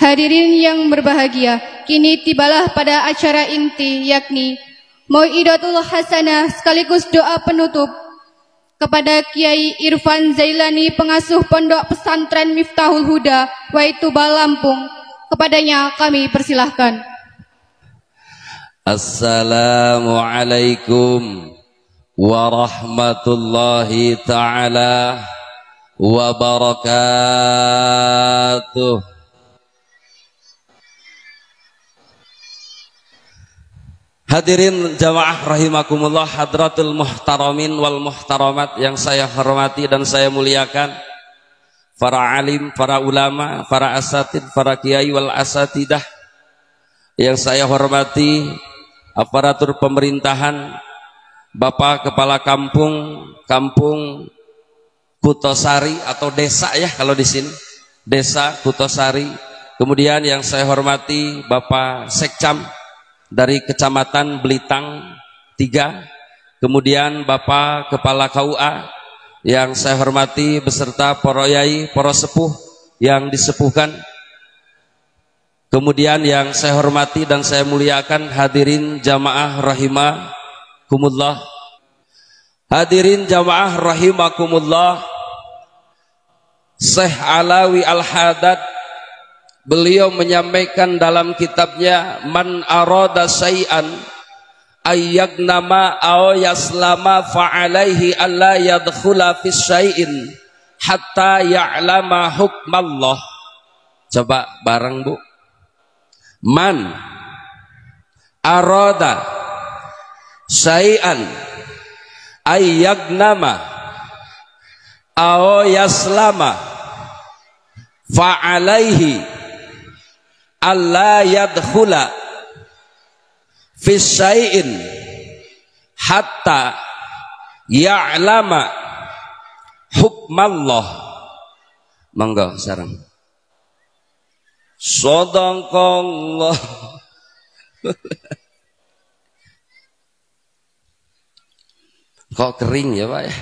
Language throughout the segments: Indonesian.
Hadirin yang berbahagia, kini tibalah pada acara inti, yakni Mau'idatul Hasanah sekaligus doa penutup kepada Kiai Irfan Zailani, pengasuh Pondok Pesantren Miftahul Huda, Waituba, Lampung. Kepadanya kami persilahkan. Assalamualaikum warahmatullahi ta'ala wabarakatuh. Hadirin jamaah rahimakumullah, hadratul muhtaramin wal muhtaramat yang saya hormati dan saya muliakan, para alim, para ulama, para asatid, para kiai wal asatidah yang saya hormati, aparatur pemerintahan, Bapak Kepala Kampung Kutosari atau desa ya kalau di sini, Desa Kutosari. Kemudian yang saya hormati Bapak Sekcam dari Kecamatan Belitang 3, kemudian Bapak Kepala KUA yang saya hormati beserta para yai, para sepuh yang disepuhkan, kemudian yang saya hormati dan saya muliakan hadirin jamaah rahimakumullah. Hadirin jamaah rahimakumullah, Syekh Alawi Al-Haddad beliau menyampaikan dalam kitabnya, man arada syai'an ayyagnama aw yaslama fa'alaihi alla yadkhula fis syai'in hatta ya'lama hukmallah. Coba bareng Bu. Man arada syai'an ayyagnama aw yaslama fa'alaihi alla yadkhula fi syai'in hatta ya'lama hukmallah. Monggo sareng. Shadaqallah. Kok kering ya Pak ya?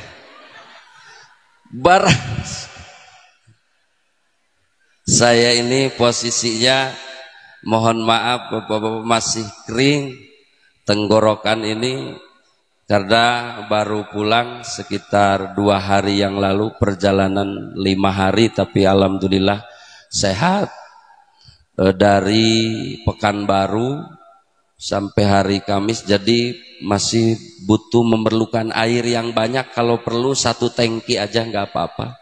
Saya ini posisinya mohon maaf Bapak-bapak masih kering tenggorokan ini karena baru pulang sekitar 2 hari yang lalu, perjalanan 5 hari tapi alhamdulillah sehat. Dari Pekanbaru sampai hari Kamis, jadi masih butuh memerlukan air yang banyak, kalau perlu 1 tangki aja nggak apa-apa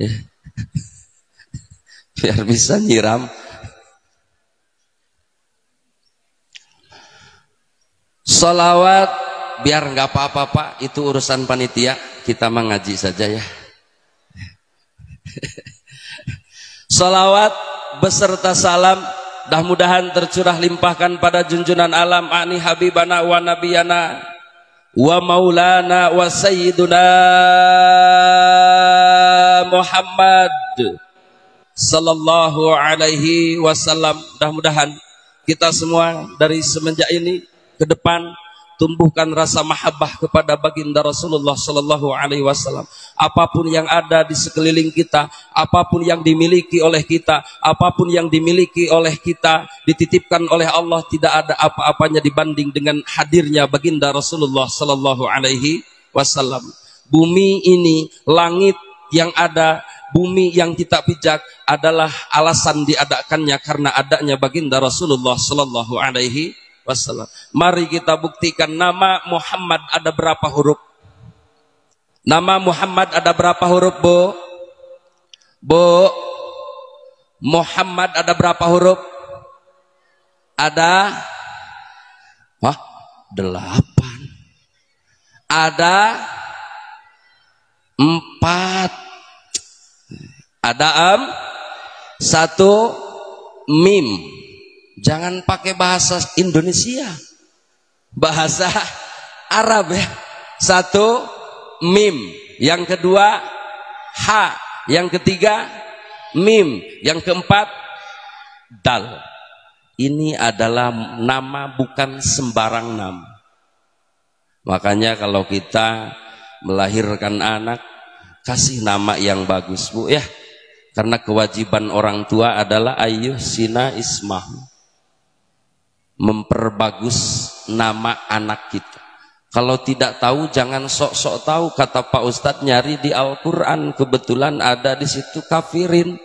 ya. Biar bisa nyiram. Sholawat biar nggak apa-apa Pak, itu urusan panitia, kita mengaji saja ya. Sholawat beserta salam mudah-mudahan tercurah limpahkan pada junjunan alam ani habibana wa nabiyana wa maulana wa sayyiduna Muhammad sallallahu alaihi wasallam. Mudah-mudahan kita semua dari semenjak ini ke depan tumbuhkan rasa mahabbah kepada baginda Rasulullah sallallahu alaihi wasallam. Apapun yang ada di sekeliling kita, apapun yang dimiliki oleh kita, apapun yang dimiliki oleh kita, dititipkan oleh Allah, tidak ada apa-apanya dibanding dengan hadirnya baginda Rasulullah sallallahu alaihi wasallam. Bumi ini, langit yang ada, bumi yang kita pijak adalah alasan diadakannya karena adanya baginda Rasulullah sallallahu alaihi wasallam. Mari kita buktikan. Nama Muhammad ada berapa huruf? Nama Muhammad ada berapa huruf Bu? Bu, Muhammad ada berapa huruf? Ada 8. Ada 4. Ada 1 mim. Jangan pakai bahasa Indonesia, bahasa Arab ya. 1 mim, yang kedua ha, yang ketiga mim, yang keempat dal. Ini adalah nama, bukan sembarang nama. Makanya kalau kita melahirkan anak, kasih nama yang bagus Bu ya. Karena kewajiban orang tua adalah ayyuh sina ismahu, memperbagus nama anak kita. Kalau tidak tahu jangan sok-sok tahu. Kata Pak Ustadz, nyari di Al-Quran, kebetulan ada di situ kafirin.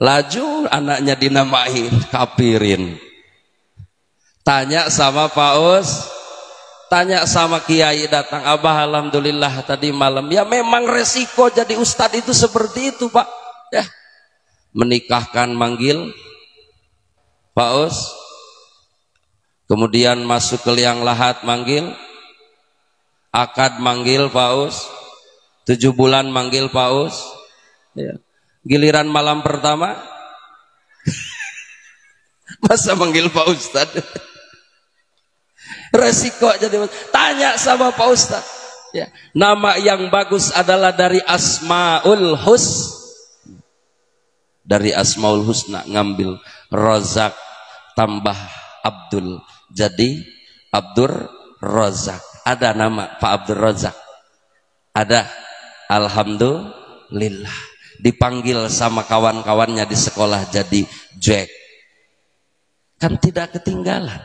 Laju anaknya dinamain kafirin. Tanya sama Pak Ustadz, tanya sama Kiai datang, Abah alhamdulillah tadi malam. Ya memang resiko jadi Ustadz itu seperti itu Pak. Ya, menikahkan manggil Pak Ustadz, kemudian masuk ke liang lahat manggil, akad manggil Pak Ustadz, 7 bulan manggil Pak Ustadz. Ya. Giliran malam pertama masa manggil Pak Ustadz. Resiko jadi. Tanya sama Pak Ustadz ya. Nama yang bagus adalah dari Asmaul Husna. Dari Asmaul Husna ngambil Razak tambah Abdul, jadi Abdur Razak. Ada nama Pak Abdur Razak, ada. Alhamdulillah dipanggil sama kawan-kawannya di sekolah jadi Jack, kan tidak ketinggalan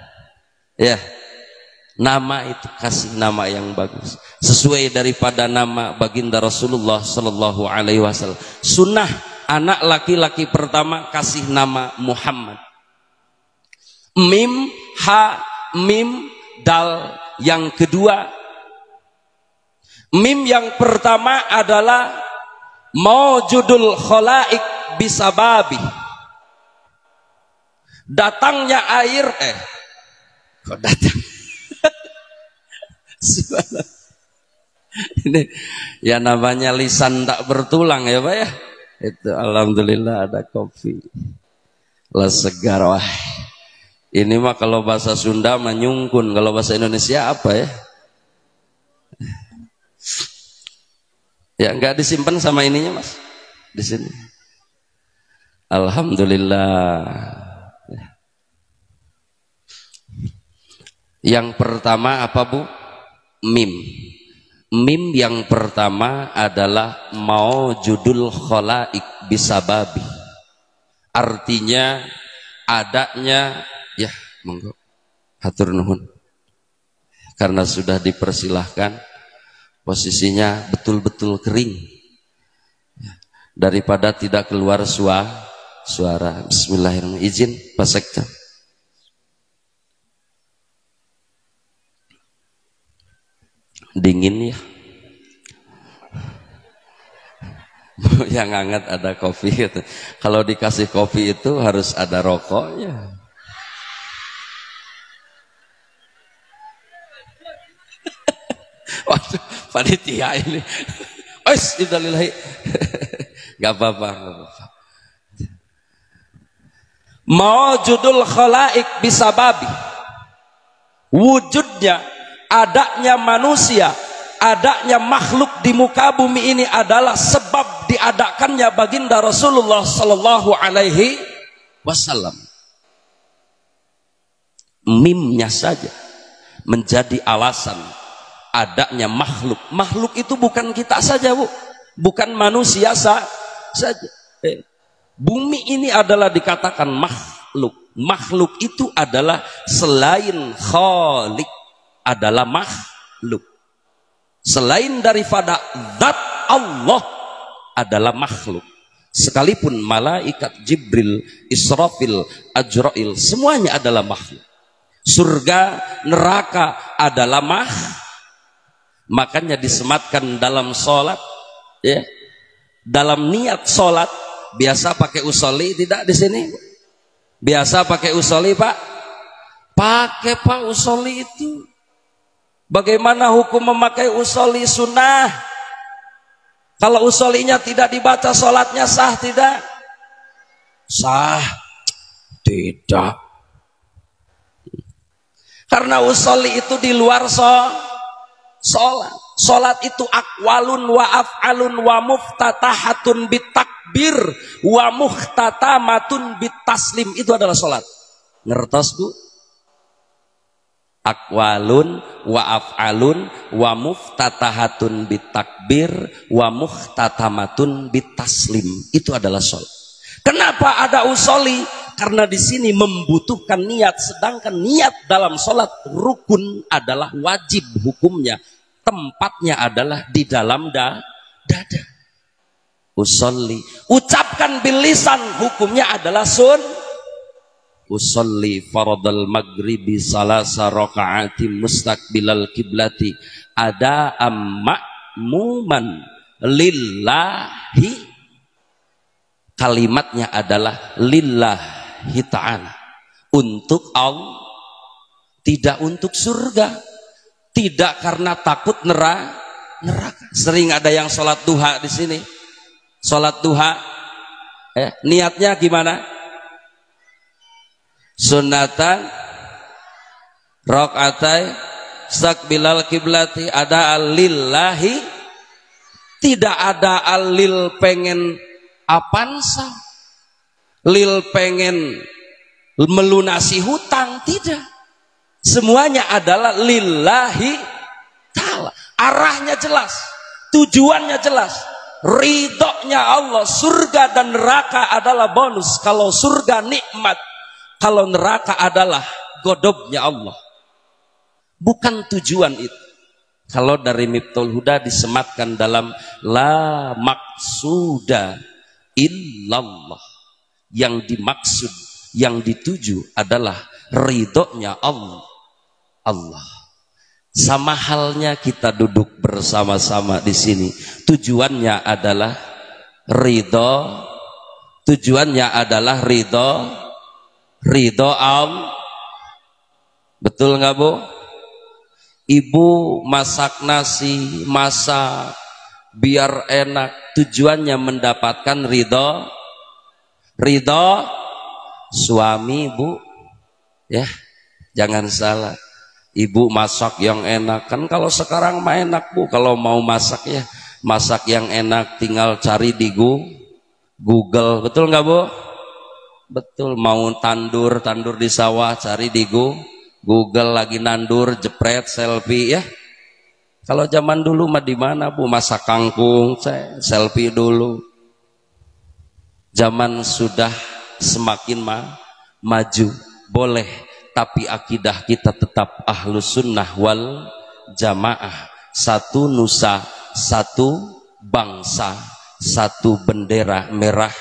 ya. Nama itu kasih nama yang bagus sesuai daripada nama baginda Rasulullah Sallallahu Alaihi Wasallam. Sunnah anak laki-laki pertama kasih nama Muhammad. Mim, ha, mim, dal. Yang kedua, mim yang pertama adalah maujudul khalaik bisababi. Datangnya air, kok datang? Ini ya namanya lisan tak bertulang ya Pak ya. Itu alhamdulillah ada kopi. Lah segar wah. Ini mah kalau bahasa Sunda menyungkun, kalau bahasa Indonesia apa ya? Ya enggak disimpan sama ininya Mas di sini. Alhamdulillah. Yang pertama apa Bu? Mim. Mim yang pertama adalah maujudul khalaik bisababi. Artinya adanya, ya monggo hatur nuhun. Karena sudah dipersilahkan, posisinya betul-betul kering daripada tidak keluar suara. Bismillahirrahmanirrahim. Izin Pak Sekda. Dingin ya. Yang hangat ada kopi gitu. Kalau dikasih kopi itu harus ada rokoknya. Waduh, panitia ini. Ois, innalillahi. Gak apa-apa, gak apa-apa. Maujudul khalaik bisababi. Wujudnya, adanya manusia, adanya makhluk di muka bumi ini adalah sebab diadakannya baginda Rasulullah Sallallahu Alaihi Wasallam. Mimnya saja menjadi alasan adanya makhluk. Makhluk itu bukan kita saja Bu, bukan manusia saja. Bumi ini adalah dikatakan makhluk. Makhluk itu adalah selain Khalik adalah makhluk. Selain daripada zat Allah adalah makhluk. Sekalipun malaikat Jibril, Israfil, Ajrail semuanya adalah makhluk. Surga, neraka adalah makanya disematkan dalam sholat ya. Dalam niat sholat biasa pakai usolli tidak di sini? Biasa pakai usolli Pak? Pakai Pak usolli itu. Bagaimana hukum memakai usolli sunnah? Kalau usollinya tidak dibaca sholatnya sah tidak? Sah. Tidak. Karena usolli itu di luar sholat. Sholat itu akwalun wa af'alun wa muftatahatun bitakbir wa muhtatamatun bitaslim. Itu adalah sholat. Ngertos Bu? Aqwalun wa af'alun wa muftatahatun bitakbir wa muhtatamatun bitaslim. Itu adalah sholat. Kenapa ada usolli? Karena di sini membutuhkan niat, sedangkan niat dalam sholat rukun adalah wajib hukumnya. Tempatnya adalah di dalam dada. Usolli, ucapkan bil lisan, hukumnya adalah usolli faradal maghribi salasa raka'atin mustaqbilal kiblati ada ma'muman lillahi. Kalimatnya adalah lillahi ta'ala, untuk Allah, tidak untuk surga, tidak karena takut neraka. Sering ada yang sholat duha di sini, sholat duha niatnya gimana? Sunnatan rakaatai mustaqbilal kiblati ada lillahi, tidak ada alil pengen apansa, lil pengen melunasi hutang, tidak. Semuanya adalah lillahi ta'ala. Arahnya jelas, tujuannya jelas, ridhonya Allah. Surga dan neraka adalah bonus. Kalau surga nikmat, kalau neraka adalah godobnya Allah, bukan tujuan itu. Kalau dari Miftahul Huda disematkan dalam la maksuda illallah, yang dimaksud, yang dituju adalah ridhonya Allah. Sama halnya kita duduk bersama-sama di sini, tujuannya adalah ridho, tujuannya adalah ridho Allah. Betul nggak Bu? Ibu masak nasi, masak biar enak, tujuannya mendapatkan ridho suami Bu, ya jangan salah. Ibu masak yang enak, kan kalau sekarang mah enak Bu, kalau mau masak ya masak yang enak tinggal cari di Google, betul nggak Bu? Betul. Mau tandur di sawah cari di Google, lagi nandur jepret selfie ya. Kalau zaman dulu mah di mana Bu, masak kangkung selfie dulu. Zaman sudah semakin maju, boleh, tapi akidah kita tetap ahlus sunnah wal jamaah. Satu nusa, satu bangsa, satu bendera merah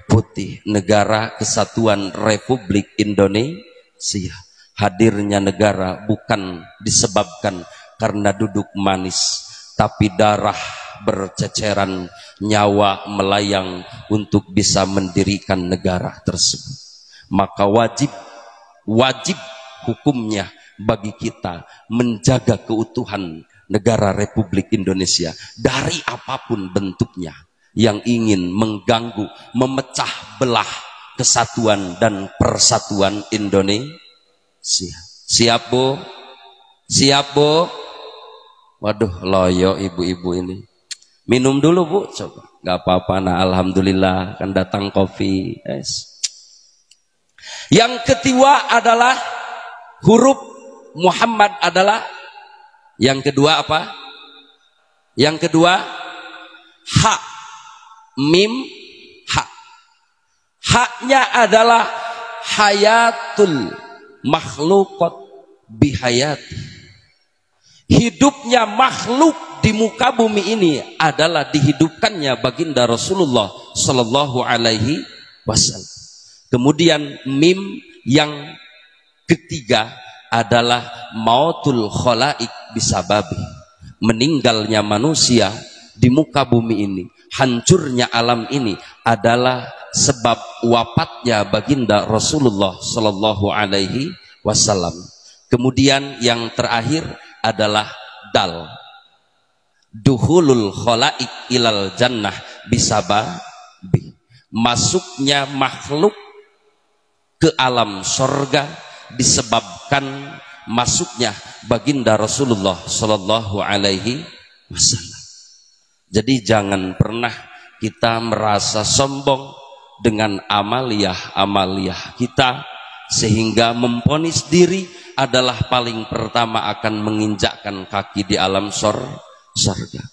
putih, negara kesatuan Republik Indonesia. Hadirnya negara bukan disebabkan karena duduk manis, tapi darah berceceran, nyawa melayang untuk bisa mendirikan negara tersebut. Maka wajib hukumnya bagi kita menjaga keutuhan negara Republik Indonesia dari apapun bentuknya yang ingin mengganggu, memecah belah kesatuan dan persatuan Indonesia. Siap Bu? Siap Bu? Waduh, loyo ibu-ibu ini. Minum dulu Bu, coba. Gak apa-apa, nah alhamdulillah kan datang kopi. Yes. Yang kedua adalah huruf Muhammad adalah, yang kedua apa? Yang kedua ha, mim, ha. Haknya adalah hayatul makhlukot bihayati. Hidupnya makhluk di muka bumi ini adalah dihidupkannya baginda Rasulullah Sallallahu Alaihi Wasallam. Kemudian mim yang ketiga adalah mautul khalaik bisababi, meninggalnya manusia di muka bumi ini, hancurnya alam ini adalah sebab wafatnya baginda Rasulullah Sallallahu Alaihi Wasallam. Kemudian yang terakhir adalah dal, duhulul khalaik ilal jannah bisababi, masuknya makhluk ke alam sorga disebabkan masuknya baginda Rasulullah Sallallahu Alaihi Wasallam. Jadi jangan pernah kita merasa sombong dengan amaliyah kita sehingga memponis diri adalah paling pertama akan menginjakkan kaki di alam surga.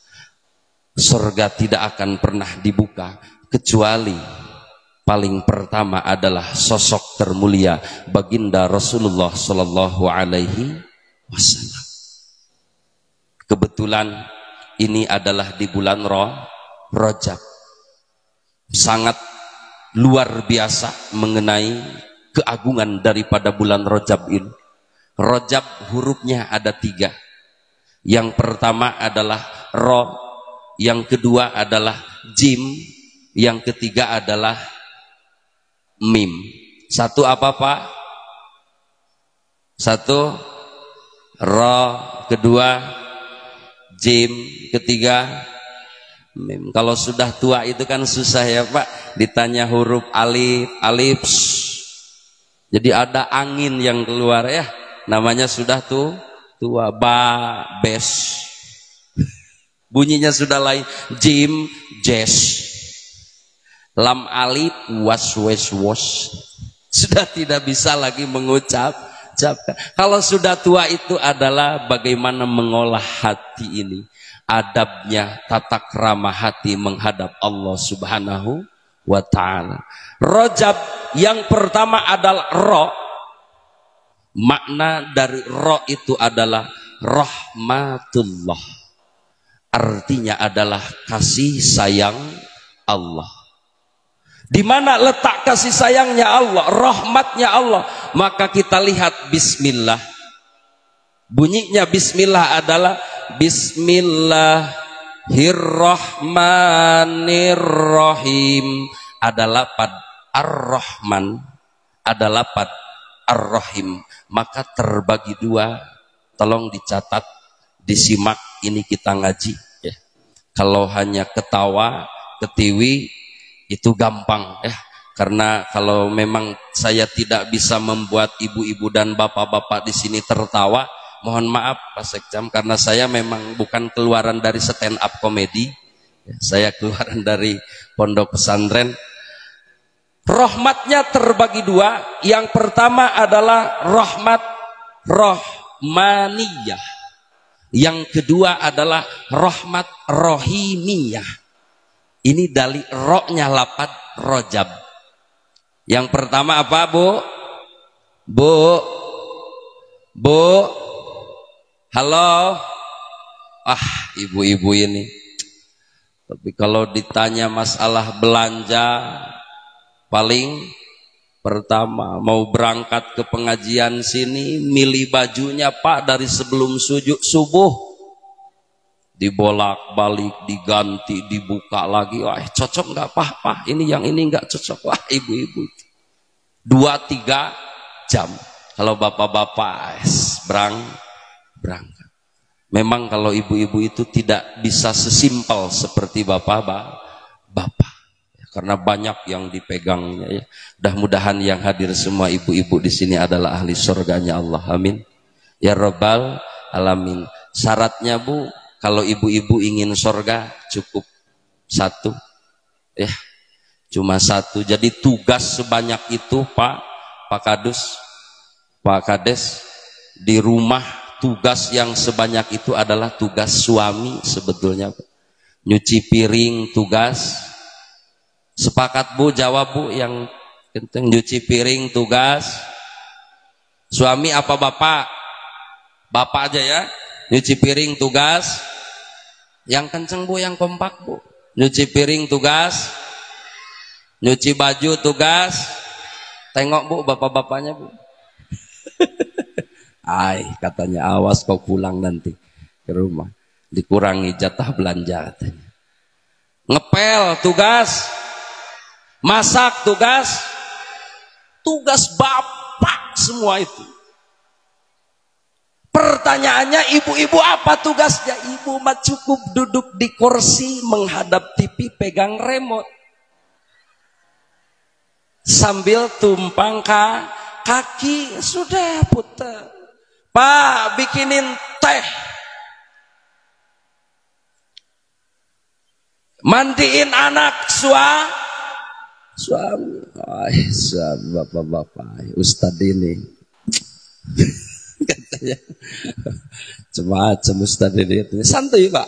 Surga tidak akan pernah dibuka kecuali paling pertama adalah sosok termulia baginda Rasulullah Sallallahu Alaihi Wasallam. Kebetulan ini adalah di bulan Rajab. Sangat luar biasa mengenai keagungan daripada bulan Rajab ini. Rajab hurufnya ada 3. Yang pertama adalah Ro, yang kedua adalah Jim, yang ketiga adalah Mim. Satu apa Pak? Satu Ro, kedua Jim, ketiga Mim. Kalau sudah tua itu kan susah ya Pak, ditanya huruf alif, alif. Jadi ada angin yang keluar ya. Namanya sudah tua. Ba, bes. Bunyinya sudah lain. Jim, jes. Lam, alif, was, wes, was. Sudah tidak bisa lagi mengucap. Kalau sudah tua itu adalah bagaimana mengolah hati ini. Adabnya, tata krama hati menghadap Allah Subhanahu wa ta'ala. Rajab yang pertama adalah Ro. Makna dari Ro itu adalah rahmatullah. Artinya adalah kasih sayang Allah. Di mana letak kasih sayangnya Allah, rahmatnya Allah? Maka kita lihat bismillah. Bunyinya bismillah adalah Bismillahirrahmanirrahim. Ada lapad Ar-Rahman, ada lapad Ar-Rahim. Maka terbagi 2. Tolong dicatat, disimak, ini kita ngaji ya. Kalau hanya ketawa, ketiwi itu gampang ya. Karena kalau memang saya tidak bisa membuat ibu-ibu dan bapak-bapak di sini tertawa, mohon maaf Pak Sekjam, karena saya memang bukan keluaran dari stand up komedi ya, saya keluaran dari pondok pesantren. Rahmatnya terbagi 2. Yang pertama adalah rahmat rahmaniyah. Yang kedua adalah rahmat rohimiyah. Ini dari roknya lapad Rajab. Yang pertama apa Bu? Bu, halo. Ibu-ibu ini. Tapi kalau ditanya masalah belanja, paling pertama mau berangkat ke pengajian sini, milih bajunya Pak dari sebelum sujud subuh, dibolak-balik, diganti, dibuka lagi. Wah, cocok nggak Pak? Ini yang ini nggak cocok. Wah, ibu-ibu 2-3 jam. Kalau bapak-bapak berangkat. Memang kalau ibu-ibu itu tidak bisa sesimpel seperti bapak-bapak. Karena banyak yang dipegangnya ya. Mudah-mudahan yang hadir semua ibu-ibu di sini adalah ahli surganya Allah. Amin. Ya Rabbal Alamin. Syaratnya Bu, kalau ibu-ibu ingin surga cukup 1 ya. Cuma 1. Jadi tugas sebanyak itu Pak Kadus, Pak Kades, di rumah tugas yang sebanyak itu adalah tugas suami sebetulnya. Nyuci piring tugas. Sepakat Bu, jawab Bu yang penting. Nyuci piring tugas suami apa bapak? Bapak aja ya. Nyuci piring tugas. Yang kenceng Bu, yang kompak Bu. Nyuci piring tugas. Nyuci baju tugas. Tengok Bu bapak-bapaknya Bu. Katanya awas kau pulang nanti ke rumah dikurangi jatah belanja katanya. Ngepel tugas. Masak tugas bapak semua itu. Pertanyaannya, ibu-ibu apa tugasnya? Ibu mah cukup duduk di kursi menghadap TV pegang remote sambil tumpang kaki sudah putar. Pak, bikinin teh, mandiin anak suami. Bapak-bapak Ustadz ini Macam Ustaz ini. Santuy Pak.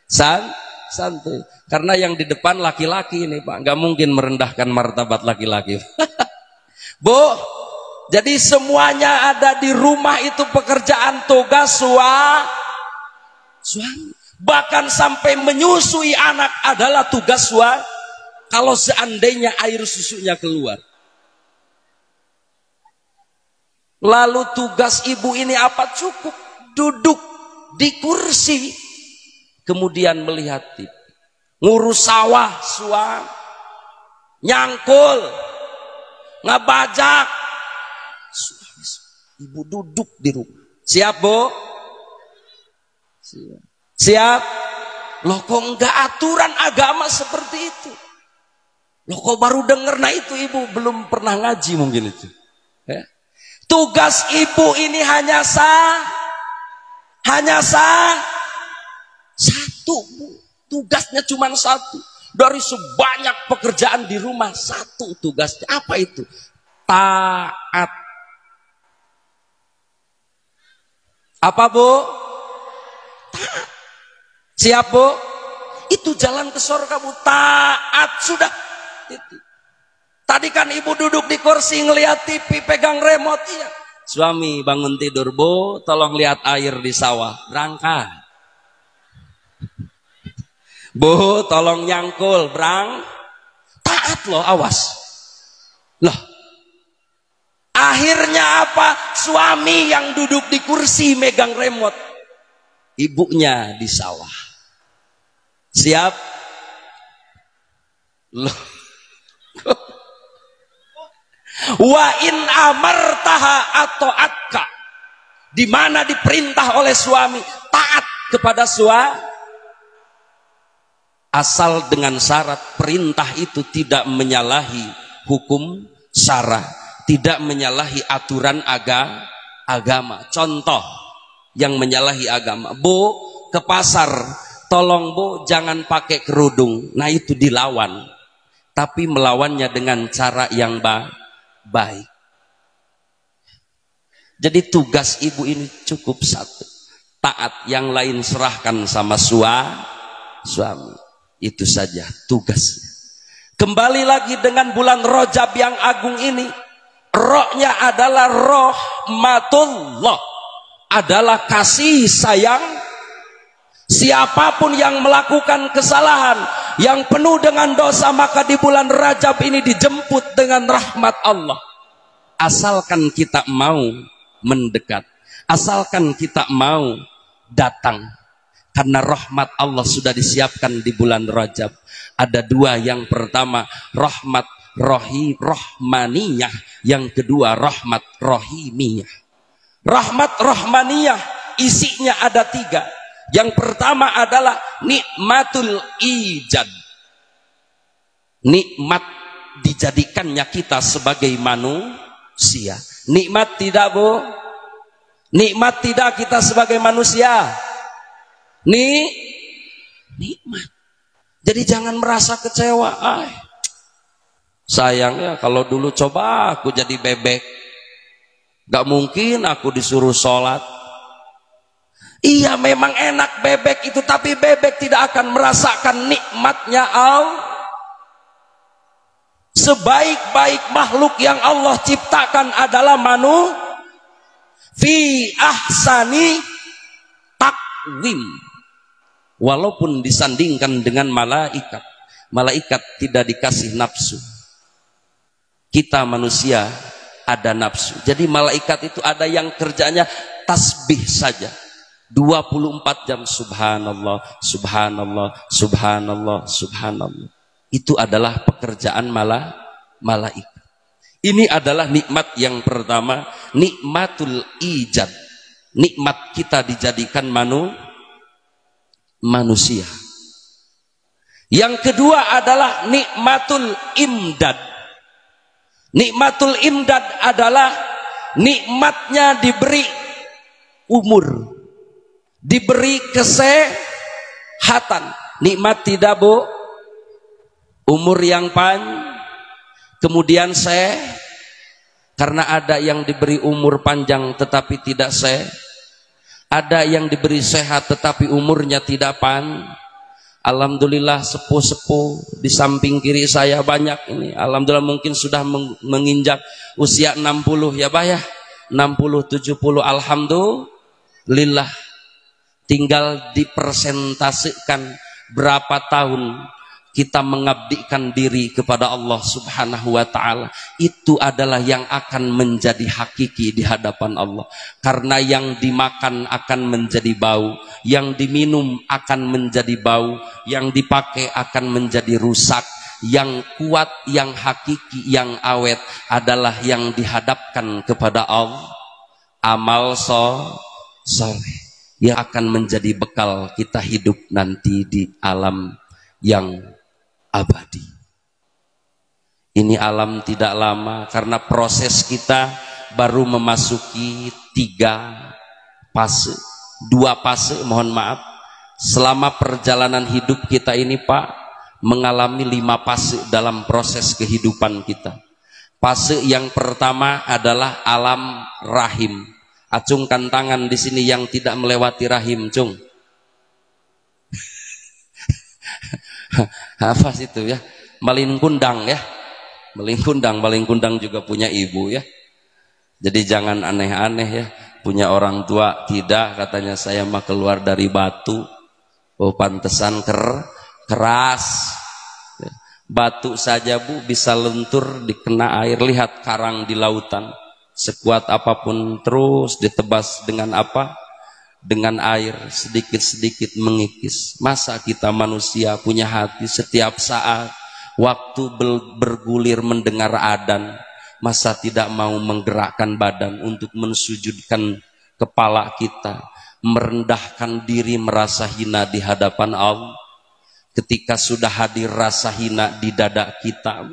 Santuy. Karena yang di depan laki-laki ini Pak, nggak mungkin merendahkan martabat laki-laki. Bu, jadi semuanya ada di rumah itu pekerjaan tugas suami. Bahkan sampai menyusui anak adalah tugas suami. Kalau seandainya air susunya keluar. Lalu tugas ibu ini apa? Cukup duduk di kursi, kemudian melihat TV, ngurus sawah suami, nyangkul, ngebajak. Ibu duduk di rumah. Siap Bu? Siap? Loh kok enggak aturan agama seperti itu? Loh kok baru denger? Nah itu ibu belum pernah ngaji mungkin itu ya. Tugas ibu ini hanya satu Bu. Tugasnya cuma satu. Dari sebanyak pekerjaan di rumah, satu tugasnya. Apa itu? Taat. Apa Bu? Taat. Siap Bu? Itu jalan ke surga Bu. Taat sudah. Tadi kan ibu duduk di kursi ngeliat TV, pegang remote. Iya. Suami bangun tidur, Bu, tolong lihat air di sawah. Berangkat. Bu, tolong nyangkul, taat loh, awas. Loh. Akhirnya apa? Suami yang duduk di kursi megang remote. Ibunya di sawah. Siap? Loh. Wa in amartaha atau atka, di mana diperintah oleh suami taat kepada suami, asal dengan syarat perintah itu tidak menyalahi hukum syara, tidak menyalahi aturan agama. Contoh yang menyalahi agama, Bu, ke pasar tolong Bu jangan pakai kerudung. Nah itu dilawan, tapi melawannya dengan cara yang baik. Jadi tugas ibu ini cukup satu, taat. Yang lain serahkan sama suami. Itu saja tugasnya. Kembali lagi dengan bulan Rajab yang agung ini, rohnya adalah rahmatullah, adalah kasih sayang. Siapapun yang melakukan kesalahan, yang penuh dengan dosa, maka di bulan Rajab ini dijemput dengan rahmat Allah. Asalkan kita mau mendekat, asalkan kita mau datang. Karena rahmat Allah sudah disiapkan di bulan Rajab. Ada dua, yang pertama rahmat rahmaniyah, yang kedua rahmat rahimiyah. Rahmat rahmaniyah isinya ada tiga. Yang pertama adalah nikmatul ijad, nikmat dijadikannya kita sebagai manusia. Nikmat tidak Bu? Nikmat tidak kita sebagai manusia? Nikmat. Jadi jangan merasa kecewa. Sayang ya kalau dulu coba aku jadi bebek, gak mungkin aku disuruh sholat. Iya memang enak bebek itu, tapi bebek tidak akan merasakan nikmatnya Allah. Sebaik-baik makhluk yang Allah ciptakan adalah fi ahsani takwim. Walaupun disandingkan dengan malaikat, malaikat tidak dikasih nafsu. Kita manusia ada nafsu. Jadi malaikat itu ada yang kerjanya tasbih saja. 24 jam subhanallah, subhanallah, subhanallah, subhanallah. Itu adalah pekerjaan malaikat. Ini adalah nikmat yang pertama, nikmatul ijad. Nikmat kita dijadikan manusia. Yang kedua adalah nikmatul imdad. Nikmatul imdad adalah nikmatnya diberi umur, diberi kesehatan. Nikmat tidak Bu? Umur yang panjang, kemudian Karena ada yang diberi umur panjang tetapi tidak sehat, ada yang diberi sehat tetapi umurnya tidak Alhamdulillah sepuh-sepuh di samping kiri saya banyak ini. Alhamdulillah mungkin sudah menginjak usia 60 ya Bah ya. 60, 70 alhamdulillah. Tinggal dipresentasikan berapa tahun kita mengabdikan diri kepada Allah Subhanahu wa ta'ala. Itu adalah yang akan menjadi hakiki di hadapan Allah. Karena yang dimakan akan menjadi bau, yang diminum akan menjadi bau, yang dipakai akan menjadi rusak. Yang kuat, yang hakiki, yang awet adalah yang dihadapkan kepada Allah. Amal soleh yang akan menjadi bekal kita hidup nanti di alam yang abadi. Ini alam tidak lama karena proses kita baru memasuki 3 fase, 2 fase, mohon maaf. Selama perjalanan hidup kita ini Pak, mengalami 5 fase dalam proses kehidupan kita. Fase yang pertama adalah alam rahim. Acungkan tangan di sini yang tidak melewati rahim, cung. Apa itu ya? Malin kundang ya. Malin kundang juga punya ibu ya. Jadi jangan aneh-aneh ya. Punya orang tua tidak, katanya saya mah keluar dari batu. Oh pantesan keras. Batu saja Bu bisa lentur dikena air. Lihat karang di lautan. Sekuat apapun terus ditebas dengan apa? Dengan air, sedikit-sedikit mengikis. Masa kita manusia punya hati setiap saat waktu bergulir mendengar adzan, masa tidak mau menggerakkan badan untuk mensujudkan kepala kita, merendahkan diri, merasa hina di hadapan Allah. Ketika sudah hadir rasa hina di dada kita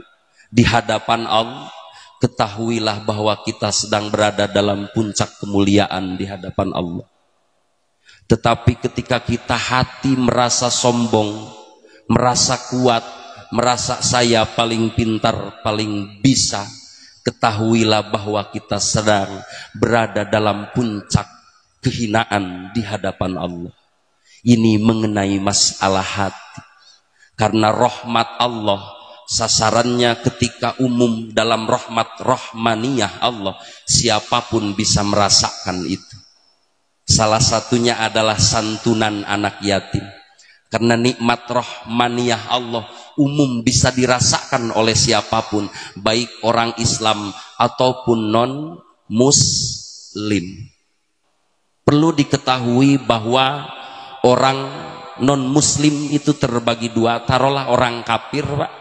di hadapan Allah, ketahuilah bahwa kita sedang berada dalam puncak kemuliaan di hadapan Allah. Tetapi ketika kita hati merasa sombong, merasa kuat, merasa saya paling pintar, paling bisa, ketahuilah bahwa kita sedang berada dalam puncak kehinaan di hadapan Allah. Ini mengenai masalah hati. Karena rahmat Allah sasarannya ketika umum dalam rahmat rahmaniyah Allah, siapapun bisa merasakan itu. Salah satunya adalah santunan anak yatim. Karena nikmat rahmaniyah Allah umum bisa dirasakan oleh siapapun, baik orang Islam ataupun non muslim. Perlu diketahui bahwa orang non muslim itu terbagi 2. Taruhlah orang kafir Pak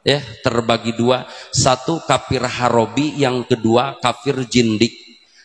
ya, terbagi 2. Satu kafir harobi, yang kedua kafir jindik.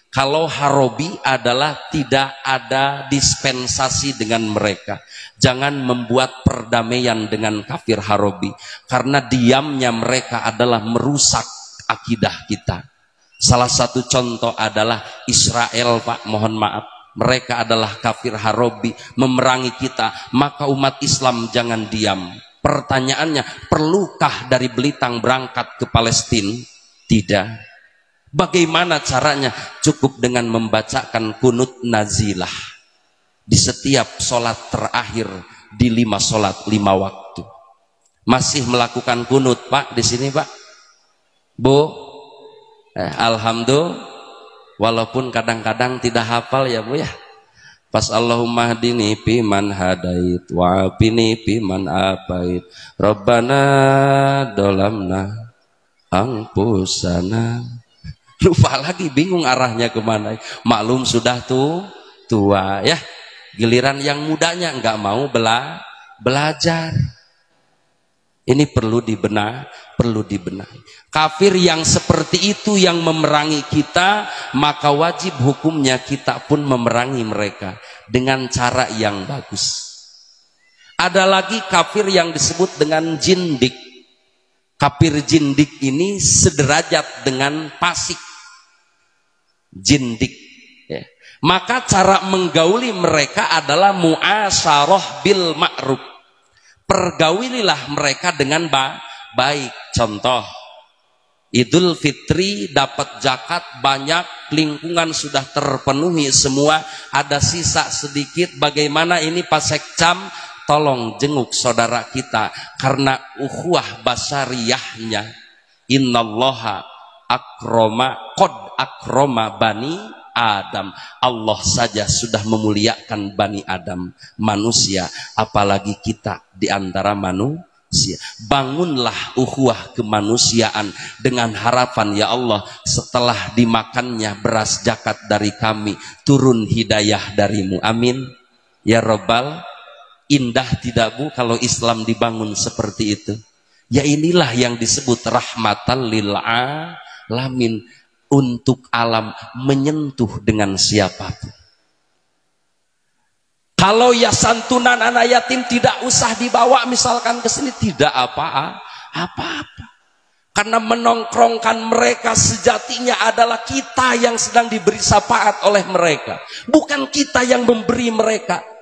Kalau harobi adalah tidak ada dispensasi dengan mereka. Jangan membuat perdamaian dengan kafir harobi, karena diamnya mereka adalah merusak akidah kita. Salah satu contoh adalah Israel Pak, mohon maaf. Mereka adalah kafir harobi, memerangi kita. Maka umat Islam jangan diam. Pertanyaannya, perlukah dari Belitang berangkat ke Palestina? Tidak. Bagaimana caranya? Cukup dengan membacakan kunut nazilah di setiap sholat terakhir di 5 sholat 5 waktu. Masih melakukan kunut Pak di sini Pak? Bu? Alhamdulillah. Walaupun kadang-kadang tidak hafal ya Bu ya. Pas Allahumma hdini fiman hadait wa afini fiman afait. Rabbana dolamna angpusana. Lupa lagi, bingung arahnya kemana. Maklum sudah tua ya. Giliran yang mudanya nggak mau belajar. Ini perlu dibenahi. Kafir yang seperti itu yang memerangi kita, maka wajib hukumnya kita pun memerangi mereka dengan cara yang bagus. Ada lagi kafir yang disebut dengan jindik. Kafir jindik ini sederajat dengan fasik. Jindik ya. Maka cara menggauli mereka adalah muasyarah bil ma'ruf. Pergaulilah mereka dengan baik. Contoh, Idul Fitri dapat zakat banyak, lingkungan sudah terpenuhi semua, ada sisa sedikit. Bagaimana ini Pak Sekcam? Tolong jenguk saudara kita, karena ukhuwah basariyahnya. Innallaha akroma bani Adam. Allah saja sudah memuliakan Bani Adam, manusia, apalagi kita di antara manusia. Bangunlah ukhuwah kemanusiaan dengan harapan, ya Allah, setelah dimakannya beras zakat dari kami, turun hidayah darimu. Amin ya Rabbal. Indah tidak Bu kalau Islam dibangun seperti itu? Ya inilah yang disebut rahmatan lil alamin, untuk alam, menyentuh dengan siapapun. Kalau ya santunan anak yatim tidak usah dibawa misalkan ke sini, tidak apa-apa. Karena menongkrongkan mereka sejatinya adalah kita yang sedang diberi syafaat oleh mereka, bukan kita yang memberi mereka.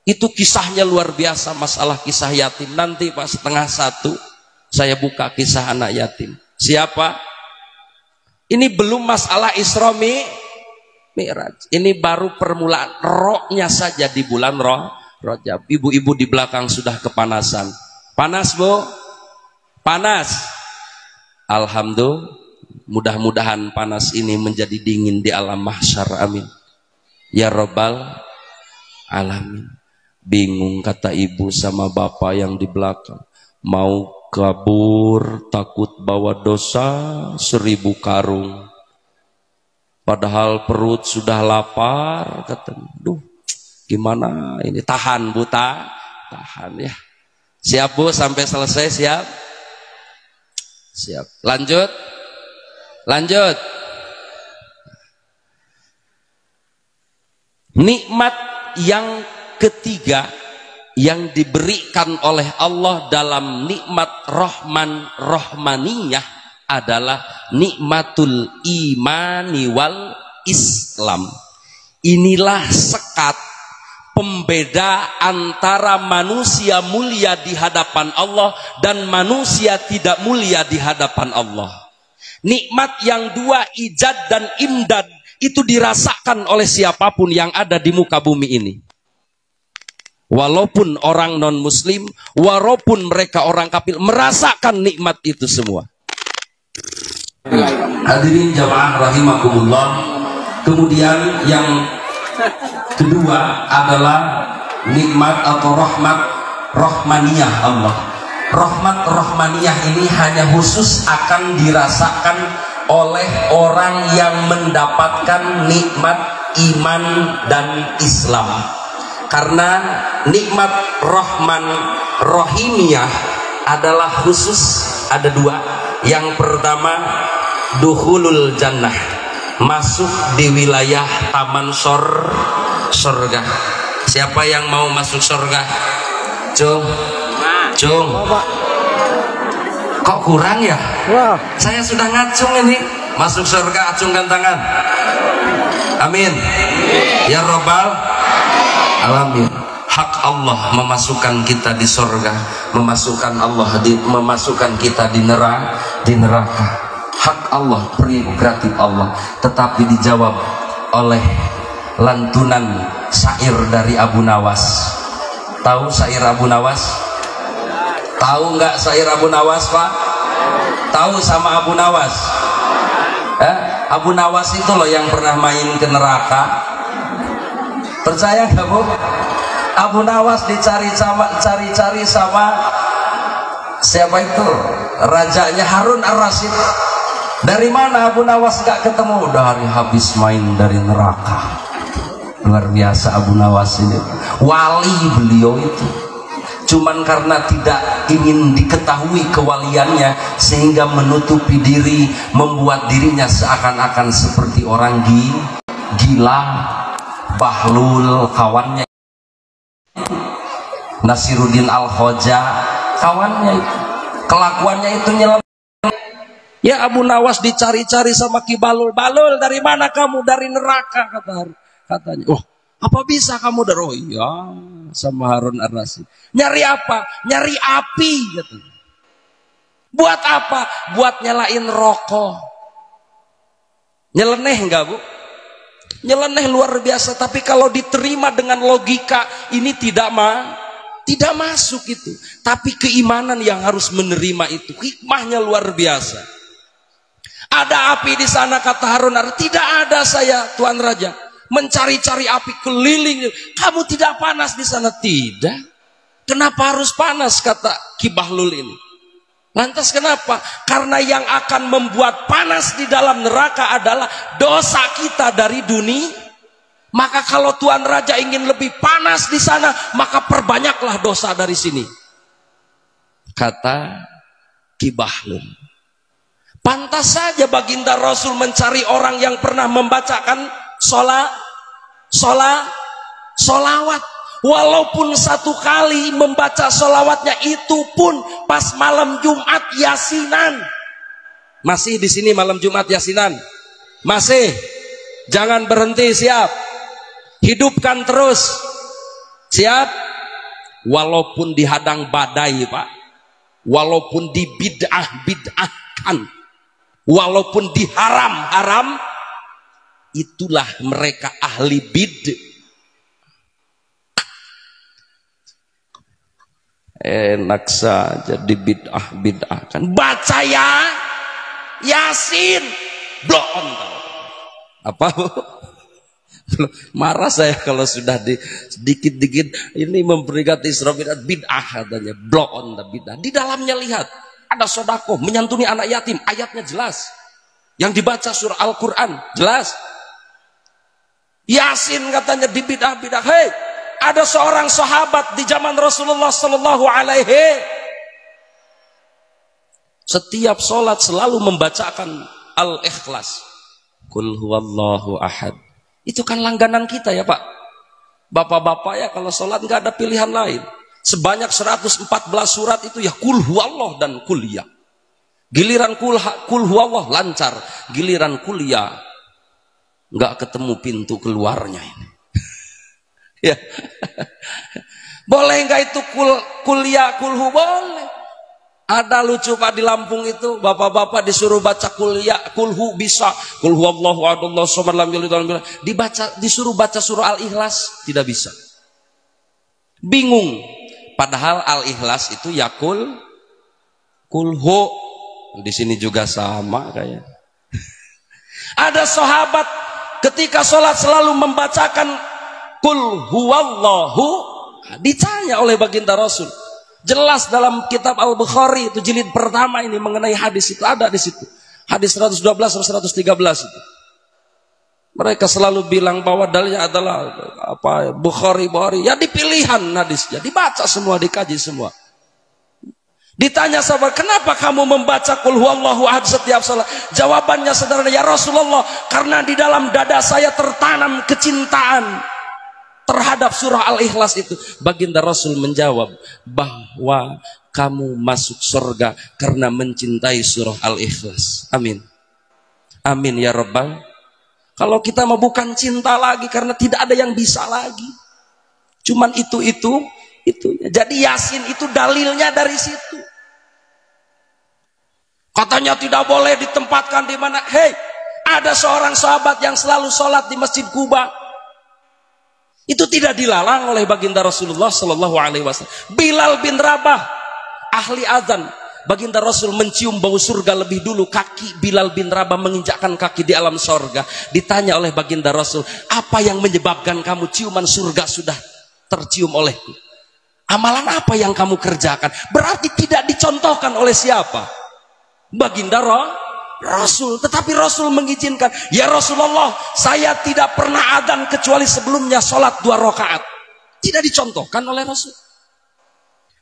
Itu kisahnya luar biasa, masalah kisah yatim. Nanti Pak 12:30 saya buka kisah anak yatim. Siapa? Ini belum masalah Isra Mi'raj. Ini baru permulaan, rohnya saja di bulan Rajab. Ibu-ibu di belakang sudah kepanasan. Panas Bu? Panas. Alhamdulillah, mudah-mudahan panas ini menjadi dingin di alam mahsyar. Amin ya Rabbal alamin. Bingung kata ibu sama bapak yang di belakang, mau kabur takut bawa dosa 1000 karung, padahal perut sudah lapar. Katanya, duh gimana ini, tahan Bu, tahan ya. Siap Bu sampai selesai? Siap. Lanjut. Nikmat yang ketiga yang diberikan oleh Allah dalam nikmat rahmaniyah adalah nikmatul imani wal Islam. Inilah sekat pembeda antara manusia mulia di hadapan Allah dan manusia tidak mulia di hadapan Allah. Nikmat yang dua, ijad dan imdad, itu dirasakan oleh siapapun yang ada di muka bumi ini. Walaupun orang non muslim, walaupun mereka orang kafir, merasakan nikmat itu semua. Hadirin jamaah rahimakumullah. Kemudian yang kedua adalah nikmat atau rahmat rahmaniyah Allah. Rahmat rahmaniyah ini hanya khusus akan dirasakan oleh orang yang mendapatkan nikmat iman dan Islam. Karena nikmat rahman rahimiyah adalah khusus, ada dua. Yang pertama, dukhulul jannah, masuk di wilayah taman surga. Siapa yang mau masuk surga? Cung. Kok kurang ya? Saya sudah ngacung ini. Masuk surga, acungkan tangan. Amin ya Rabbal alamin. Hak Allah memasukkan kita di surga, memasukkan kita di neraka. Hak Allah, prerogatif Allah, tetapi dijawab oleh lantunan syair dari Abu Nawas. Tahu syair Abu Nawas? Tahu nggak syair Abu Nawas Pak? Tahu sama Abu Nawas? Abu Nawas itu loh yang pernah main ke neraka. Percaya nggak Bu? Abu Nawas dicari sama siapa itu? Rajanya Harun Ar-Rasyid. Dari mana Abu Nawas nggak ketemu? Dari habis main dari neraka. Luar biasa Abu Nawas ini. Wali beliau itu. Cuman karena tidak ingin diketahui kewaliannya, sehingga menutupi diri, membuat dirinya seakan-akan seperti orang gila. Bahlul kawannya, Nasiruddin Al-Khoja kawannya, kelakuannya itu nyelam. Ya Abu Nawas dicari-cari sama Ki Bahlul. Bahlul, dari mana kamu? Dari neraka katanya. Oh, apa bisa kamu dari? Oh iya, sama Harun Ar-Rasyid. Nyari apa? Nyari api katanya. Buat apa? Buat nyalain rokok. Nyeleneh enggak, Bu? Nyeleneh luar biasa. Tapi kalau diterima dengan logika, ini tidak masuk itu. Tapi keimanan yang harus menerima itu, hikmahnya luar biasa. Ada api di sana, kata Harun. Tidak ada saya, Tuan Raja, mencari-cari api keliling. Kamu tidak panas di sana? Tidak. Kenapa harus panas, kata Ki Bahlul ini? Lantas kenapa? Karena yang akan membuat panas di dalam neraka adalah dosa kita dari dunia. Maka kalau Tuan Raja ingin lebih panas di sana, maka perbanyaklah dosa dari sini, kata Ki Bahlul. Pantas saja baginda Rasul mencari orang yang pernah membacakan solawat. Walaupun satu kali membaca solawatnya, itu pun pas malam Jumat Yasinan. Masih di sini malam Jumat Yasinan? Masih? Jangan berhenti, siap? Hidupkan terus, siap? Walaupun dihadang badai, Pak. Walaupun dibid'ah-bid'ahkan, walaupun diharam-haram, itulah mereka ahli bid'ah. Enak saja di bid'ah kan. Baca ya Yasin, blow on. Apa? Marah saya kalau sudah sedikit-dikit ini memperingati Isra Mi'raj bid'ah katanya, blow on the bid'ah. Di dalamnya lihat ada sedekah, menyantuni anak yatim, ayatnya jelas. Yang dibaca surah Al-Qur'an jelas. Yasin katanya di bid'ah-bid'ah. Hei, ada seorang sahabat di zaman Rasulullah sallallahu alaihi, setiap sholat selalu membacakan Al-Ikhlas, Qul huwallahu ahad. Itu kan langganan kita ya, Pak. Bapak-bapak ya, kalau sholat nggak ada pilihan lain. Sebanyak 114 surat itu ya Qul huwallah dan Qul ya. Giliran Qul huwallah lancar, giliran Qul ya nggak ketemu pintu keluarnya ini. Ya. Boleh nggak itu kuliah kulhu? Boleh. Ada lucu Pak di Lampung itu, bapak-bapak disuruh baca kuliah kulhu bisa, kulhu Allahu ahad Allahu samad lam yalid walam yulad, disuruh baca surah Al-Ikhlas tidak bisa. Bingung. Padahal Al-Ikhlas itu ya kulhu. Di sini juga sama kayak. Ada sahabat ketika sholat selalu membacakan Qul huwallahu, ditanya oleh baginda Rasul. Jelas dalam kitab Al-Bukhari itu jilid pertama ini mengenai hadis itu ada di situ. Hadis 112 dan 113 itu. Mereka selalu bilang bahwa dalilnya adalah apa? Bukhari. Ya dipilihan hadisnya, dibaca semua, dikaji semua. Ditanya sahabat, kenapa kamu membaca Qul huwallahu ahad setiap salat? Jawabannya sederhana, ya Rasulullah, karena di dalam dada saya tertanam kecintaan terhadap surah Al-Ikhlas itu. Baginda Rasul menjawab bahwa kamu masuk surga karena mencintai surah Al-Ikhlas. Amin. Amin ya Rabbal. Kalau kita mau bukan cinta lagi karena tidak ada yang bisa lagi. Cuman itu. Jadi Yasin itu dalilnya dari situ. Katanya tidak boleh ditempatkan di mana. Hei, ada seorang sahabat yang selalu sholat di Masjid Kuba. Itu tidak dilarang oleh baginda Rasulullah sallallahu alaihi wasallam. Bilal bin Rabah, ahli azan. Baginda Rasul mencium bau surga lebih dulu kaki Bilal bin Rabah menginjakkan kaki di alam surga. Ditanya oleh baginda Rasul, apa yang menyebabkan kamu ciuman surga sudah tercium olehku? Amalan apa yang kamu kerjakan? Berarti tidak dicontohkan oleh siapa? Baginda Rasul, tetapi Rasul mengizinkan. Ya Rasulullah, saya tidak pernah adzan kecuali sebelumnya sholat 2 rakaat. Tidak dicontohkan oleh Rasul.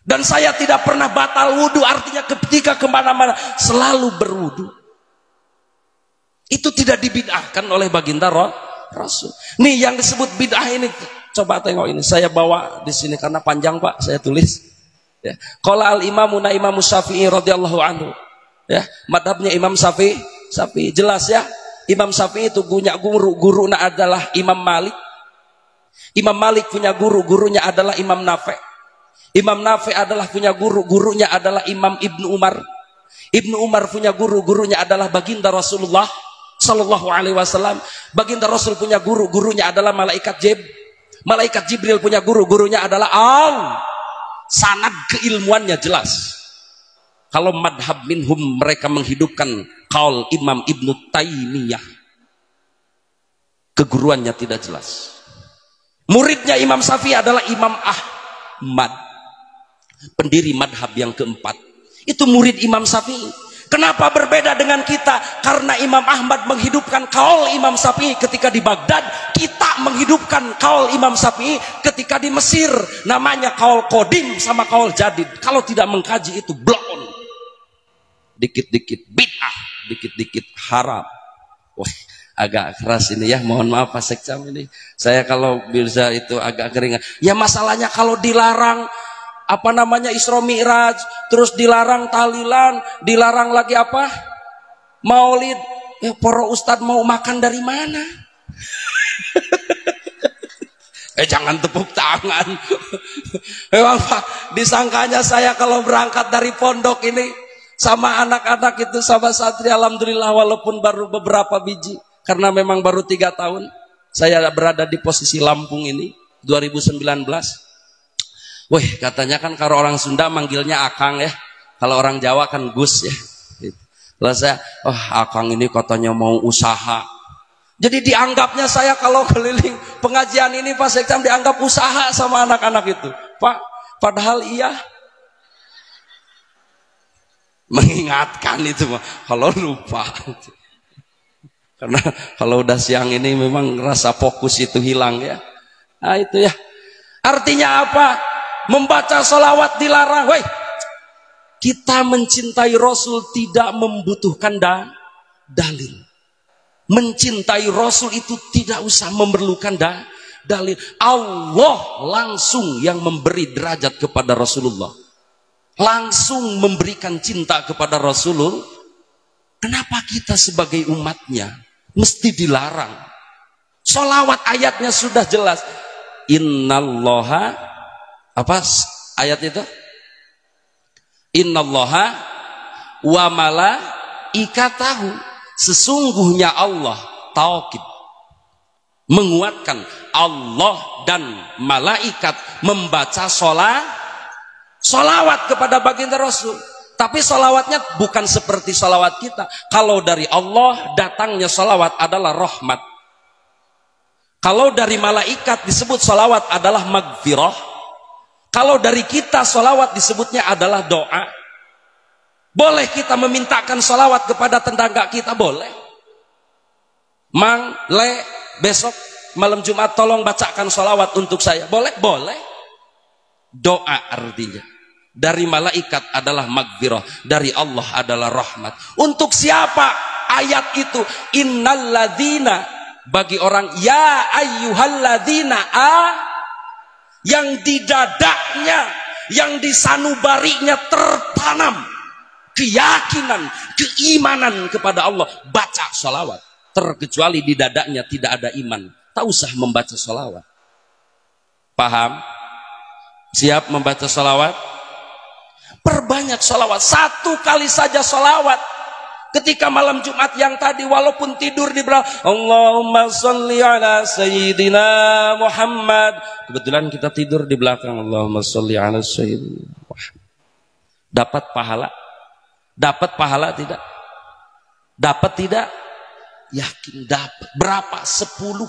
Dan saya tidak pernah batal wudhu, artinya ketika kemana-mana selalu berwudhu. Itu tidak dibid'ahkan oleh baginda Rasul. Nih yang disebut bid'ah ini, coba tengok ini. Saya bawa di sini karena panjang Pak, saya tulis. Ya. Qala al-imamuna Imam Syafi'i radhiyallahu anhu. Ya, madhabnya Imam Syafi'i jelas ya. Imam Syafi'i itu punya gurunya adalah Imam Malik. Imam Malik punya gurunya adalah Imam Nafi'. Imam Nafi' adalah punya gurunya adalah Imam Ibnu Umar. Ibnu Umar punya guru, gurunya adalah baginda Rasulullah Sallallahu Alaihi Wasallam. Baginda Rasul punya guru, gurunya adalah Malaikat Jibril punya guru, gurunya adalah Allah. Sanad keilmuannya jelas. Kalau madhab minhum, mereka menghidupkan qaul Imam Ibnu Taimiyah, keguruannya tidak jelas. Muridnya Imam Syafi'i adalah Imam Ahmad, pendiri madhab yang keempat. Itu murid Imam Syafi'i. Kenapa berbeda dengan kita? Karena Imam Ahmad menghidupkan qaul Imam Syafi'i ketika di Baghdad, kita menghidupkan qaul Imam Syafi'i ketika di Mesir. Namanya qaul qadim sama qaul jadid. Kalau tidak mengkaji itu blon. Dikit-dikit bid'ah, dikit-dikit haram. Wah, agak keras ini ya, mohon maaf Pak Sekcam ini. Saya kalau bisa itu agak keringat. Ya masalahnya kalau dilarang apa namanya Isra Mi'raj, terus dilarang tahlilan, dilarang lagi apa? Maulid. Ya para ustadz mau makan dari mana? Jangan tepuk tangan. Memang Pak, disangkanya saya kalau berangkat dari pondok ini sama anak-anak itu, sama santri, alhamdulillah walaupun baru beberapa biji, karena memang baru 3 tahun saya berada di posisi Lampung ini 2019. Wih, katanya kan kalau orang Sunda manggilnya Akang ya, kalau orang Jawa kan Gus ya. Lalu saya, Akang ini katanya mau usaha. Jadi dianggapnya saya kalau keliling pengajian ini Pak Sekcam dianggap usaha sama anak-anak itu. Pak, padahal iya. Mengingatkan itu kalau lupa. Karena kalau udah siang ini memang rasa fokus itu hilang ya. Nah itu ya. Artinya apa? Membaca sholawat dilarang. Woi, kita mencintai Rasul tidak membutuhkan dalil. Mencintai Rasul itu tidak usah memerlukan dalil. Allah langsung yang memberi derajat kepada Rasulullah, langsung memberikan cinta kepada Rasulullah. Kenapa kita sebagai umatnya mesti dilarang? Sholawat ayatnya sudah jelas. Innallaha, apa ayat itu? Innallaha wa malaikatahu, sesungguhnya Allah, taukid, menguatkan Allah dan malaikat membaca sholawat kepada baginda Rasul. Tapi sholawatnya bukan seperti sholawat kita. Kalau dari Allah datangnya sholawat adalah rahmat. Kalau dari malaikat disebut sholawat adalah magfirah. Kalau dari kita sholawat disebutnya adalah doa. Boleh kita memintakan sholawat kepada tetangga kita? Boleh. Mang, Le, besok malam Jumat tolong bacakan sholawat untuk saya. Boleh? Boleh. Doa artinya. Dari malaikat adalah magfirah, dari Allah adalah rahmat. Untuk siapa ayat itu? Innalladzina, bagi orang ya ayyuhalladzina yang di dadanya, yang di sanubarinya tertanam keyakinan, keimanan kepada Allah, baca sholawat. Terkecuali di dadanya tidak ada iman, tak usah membaca sholawat. Paham? Siap membaca sholawat? Perbanyak sholawat. 1 kali saja sholawat. Ketika malam Jumat yang tadi, walaupun tidur di belakang, Allahumma sholli ala Sayyidina Muhammad. Kebetulan kita tidur di belakang, Allahumma sholli ala Sayyidina Muhammad. Dapat pahala? Dapat pahala tidak? Dapat tidak? Yakin dapat. Berapa? 10.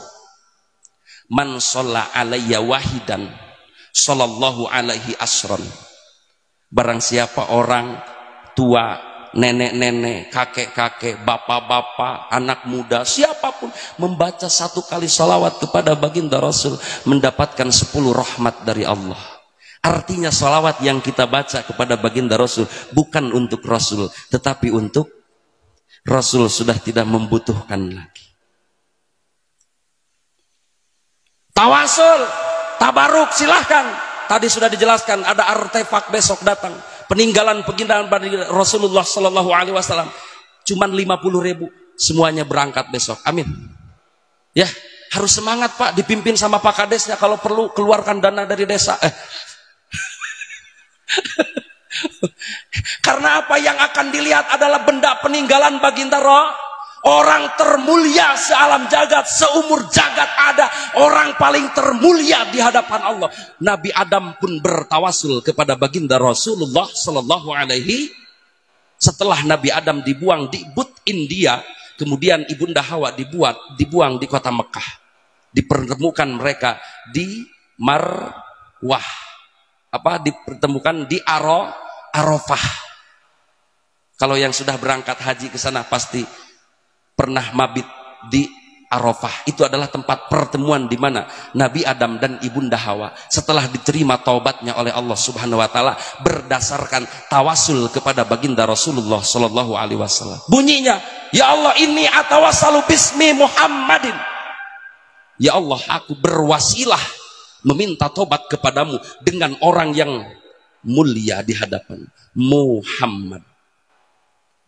Man sholla alayya wahidan sallallahu alaihi asron. Barang siapa orang tua, nenek-nenek, kakek-kakek, bapak-bapak, anak muda, siapapun membaca 1 kali sholawat kepada baginda Rasul, mendapatkan 10 rahmat dari Allah. Artinya sholawat yang kita baca kepada baginda Rasul bukan untuk Rasul, tetapi untuk Rasul sudah tidak membutuhkan lagi. Tawasul, tabaruk, silahkan. Tadi sudah dijelaskan, ada artefak besok datang, peninggalan Rasulullah Sallallahu Alaihi Wasallam. Cuman 50.000, semuanya berangkat besok. Amin. Ya, harus semangat Pak, dipimpin sama Pak Kadesnya. Kalau perlu keluarkan dana dari desa. Karena apa yang akan dilihat adalah benda peninggalan baginda orang termulia sealam jagat, seumur jagat ada orang paling termulia di hadapan Allah. Nabi Adam pun bertawasul kepada baginda Rasulullah sallallahu alaihi. Setelah Nabi Adam dibuang di But India, kemudian ibunda Hawa dibuang di kota Mekah. Dipertemukan mereka di Marwah. Dipertemukan di Arafah. Kalau yang sudah berangkat haji ke sana pasti pernah mabit di Arafah. Itu adalah tempat pertemuan di mana Nabi Adam dan ibunda Hawa setelah diterima taubatnya oleh Allah Subhanahu wa taala berdasarkan tawasul kepada baginda Rasulullah sallallahu alaihi wasallam. Bunyinya, ya Allah, inni atawassalu bismi Muhammadin. Ya Allah, aku berwasilah meminta taubat kepadamu dengan orang yang mulia di hadapan Muhammad.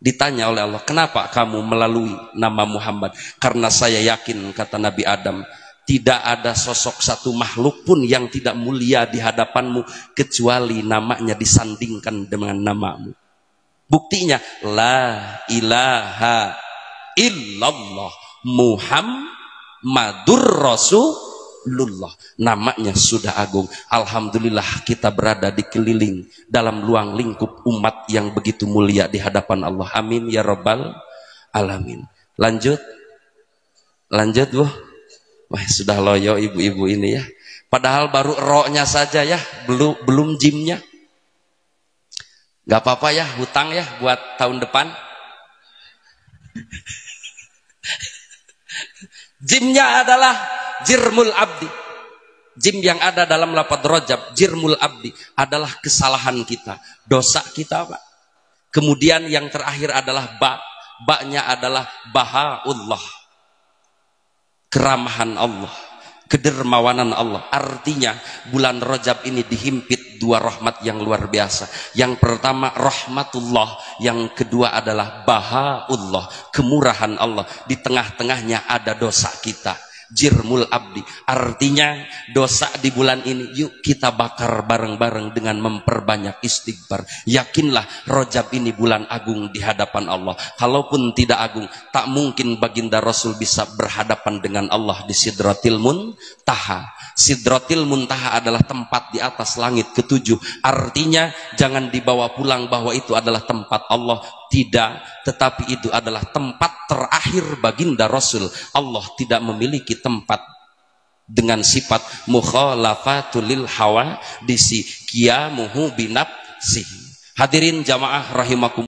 Ditanya oleh Allah, kenapa kamu melalui nama Muhammad? Karena saya yakin, kata Nabi Adam, tidak ada sosok satu makhluk pun yang tidak mulia di hadapanmu kecuali namanya disandingkan dengan namamu. Buktinya, la ilaha illallah Muhammadur Rasulullah. Namanya sudah agung. Alhamdulillah kita berada dikeliling dalam ruang lingkup umat yang begitu mulia di hadapan Allah. Amin ya rabbal alamin. Lanjut Bu. Wah, sudah loyo ibu-ibu ini ya. Padahal baru ro-nya saja ya, belum jimnya. Gak apa-apa ya, hutang ya buat tahun depan. Jimnya adalah jirmul abdi. Jim yang ada dalam lafaz rajab, jirmul abdi, adalah kesalahan kita, dosa kita, Pak. Kemudian yang terakhir adalah ba-nya adalah bahaullah, keramahan Allah, kedermawanan Allah. Artinya bulan Rajab ini dihimpit dua rahmat yang luar biasa. Yang pertama rahmatullah, yang kedua adalah bahaullah, kemurahan Allah. Di tengah-tengahnya ada dosa kita, jirmul abdi. Artinya dosa di bulan ini yuk kita bakar bareng-bareng dengan memperbanyak istighfar. Yakinlah Rajab ini bulan agung di hadapan Allah. Kalaupun tidak agung, tak mungkin baginda Rasul bisa berhadapan dengan Allah di Sidratil Muntaha. Sidratil Muntaha adalah tempat di atas langit ketujuh. Artinya jangan dibawa pulang bahwa itu adalah tempat Allah. Tidak, tetapi itu adalah tempat terakhir baginda Rasul. Allah tidak memiliki tempat dengan sifat mukhalafatul lil hawa disi qiyamuhu binafsihi. Hadirin jamaah rahimakum.